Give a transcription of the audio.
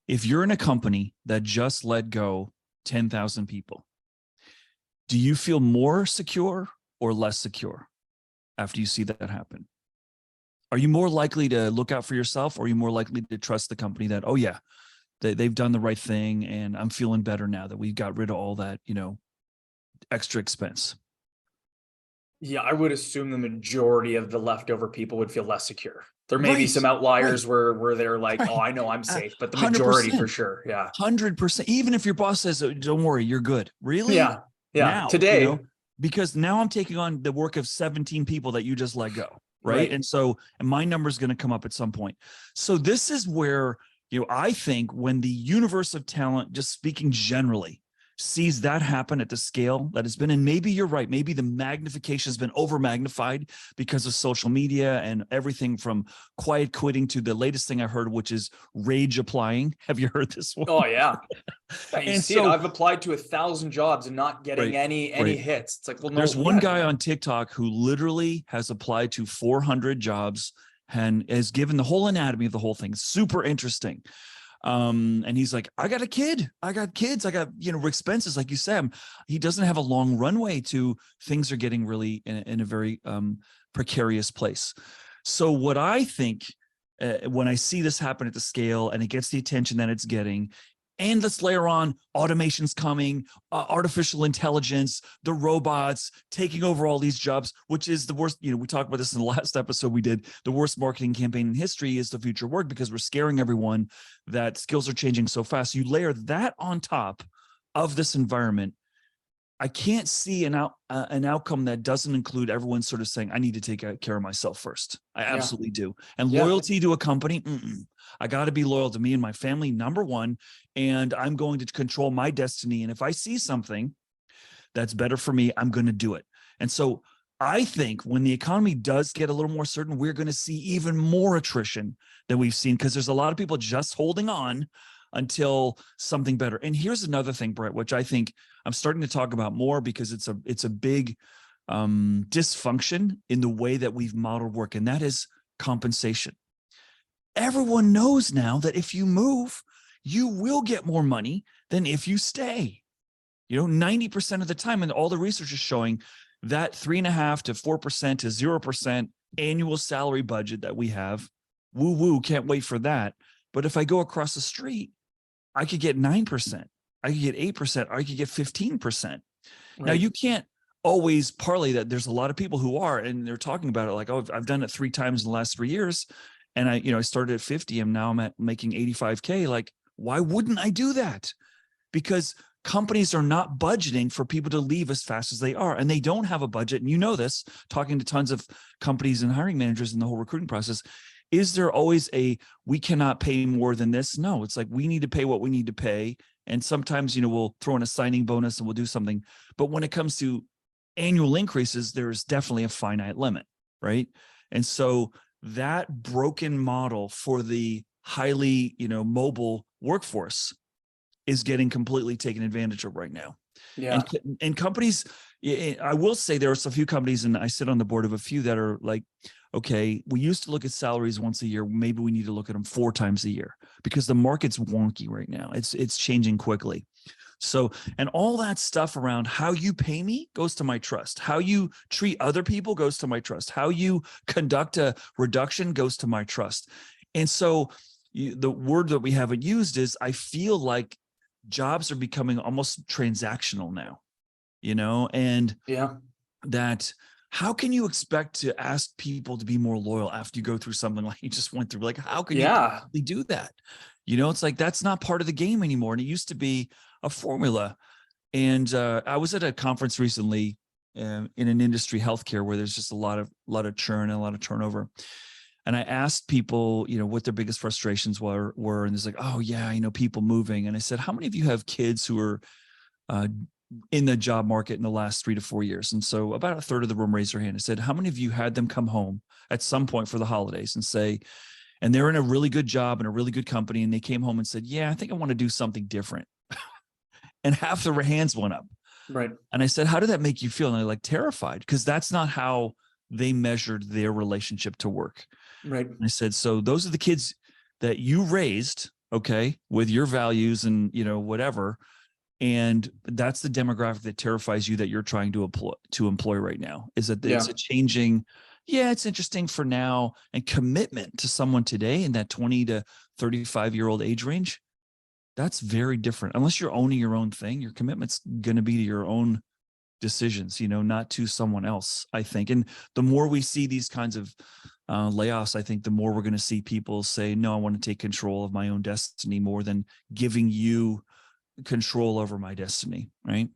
If you're in a company that just let go 10,000 people, do you feel more secure or less secure after you see that happen? Are you more likely to look out for yourself, or are you more likely to trust the company that, oh yeah, they've done the right thing and I'm feeling better now that we got rid of all that, extra expense? Yeah, I would assume the majority of the leftover people would feel less secure. There may be Right, some right, outliers where they're like, "Oh, right. I know I'm safe," but the majority for 100%, sure. Yeah. 100%. Even if your boss says, "Oh, don't worry, you're good." Really? Yeah. Yeah. Now, Today, because now I'm taking on the work of 17 people that you just let go. Right. right. And my number is going to come up at some point. So this is where, I think when the universe of talent, just speaking generally, sees that happen at the scale that has been, and maybe you're right, maybe the magnification has been over magnified because of social media and everything from quiet quitting to the latest thing I heard, which is rage applying. Have you heard this one? Oh yeah. Yeah, you And see it. so, I've applied to 1,000 jobs and not getting right, any right. hits. It's like, well, There's no, one yeah, guy on TikTok who literally has applied to 400 jobs and has given the whole anatomy of the whole thing. Super interesting. And he's like, I got a kid, I got kids, I got, expenses. Like you said, he doesn't have a long runway to things are getting really in a very precarious place. So what I think when I see this happen at the scale and it gets the attention that it's getting, and let's layer on automation's coming, artificial intelligence, the robots taking over all these jobs, which is the worst. We talked about this in the last episode we did. The worst marketing campaign in history is the future work, because we're scaring everyone that skills are changing so fast. You layer that on top of this environment, I can't see an outcome that doesn't include everyone sort of saying, I need to take care of myself first. I yeah, absolutely do. And yeah, loyalty to a company, I got to be loyal to me and my family, number one, and I'm going to control my destiny. And if I see something that's better for me, I'm going to do it. And so I think when the economy does get a little more certain, we're going to see even more attrition than we've seen, because there's a lot of people just holding on until something better. And here's another thing, Brett, which I think I'm starting to talk about more, because it's a big dysfunction in the way that we've modeled work, and that is compensation. Everyone knows now that if you move, you will get more money than if you stay. 90% of the time, and all the research is showing that 3.5% to 4% to 0% annual salary budget that we have. Woo woo, can't wait for that. But if I go across the street, I could get 9%, I could get 8%, or I could get 15%. Now, right. you can't always parlay that. There's a lot of people who are, and they're talking about it like, oh, I've done it 3 times in the last 3 years. And I started at 50 and now I'm at making 85K. Like, why wouldn't I do that? Because companies are not budgeting for people to leave as fast as they are, and they don't have a budget. And you know this, talking to tons of companies and hiring managers in the whole recruiting process. Is there always we cannot pay more than this? No, it's like, we need to pay what we need to pay. And sometimes, we'll throw in a signing bonus and we'll do something. But when it comes to annual increases, there's definitely a finite limit, right? And so that broken model for the highly, mobile workforce is getting completely taken advantage of right now. Yeah, And companies, I will say there are a few companies, and I sit on the board of a few, that are like, okay, we used to look at salaries once a year. Maybe we need to look at them 4 times a year, because the market's wonky right now. It's changing quickly. So, and all that stuff around how you pay me goes to my trust. How you treat other people goes to my trust. How you conduct a reduction goes to my trust. And so the word that we haven't used is, I feel like jobs are becoming almost transactional now, and yeah, that, how can you expect to ask people to be more loyal after you go through something like you just went through? Like, how can you yeah. possibly do that? It's like, that's not part of the game anymore. And it used to be a formula. And I was at a conference recently in an industry, healthcare, where there's just a lot of churn and a lot of turnover. And I asked people, what their biggest frustrations were, and it's like, oh yeah, people moving. And I said, how many of you have kids who are in the job market in the last 3 to 4 years? And so about a third of the room raised their hand. I said, how many of you had them come home at some point for the holidays and say, and they're in a really good job and a really good company, and they came home and said, yeah, I think I want to do something different. And half their hands went up. Right. And I said, how did that make you feel? And they're like, terrified, because that's not how they measured their relationship to work. Right. And I said, so those are the kids that you raised, okay, with your values and, whatever. And that's the demographic that terrifies you that you're trying to employ right now, is that it's Yeah. a changing, yeah, it's interesting for now, and commitment to someone today in that 20 to 35-year-old age range. That's very different. Unless you're owning your own thing, your commitment's going to be to your own decisions, not to someone else, I think. And the more we see these kinds of layoffs, I think the more we're going to see people say, no, I want to take control of my own destiny more than giving you control over my destiny. Right.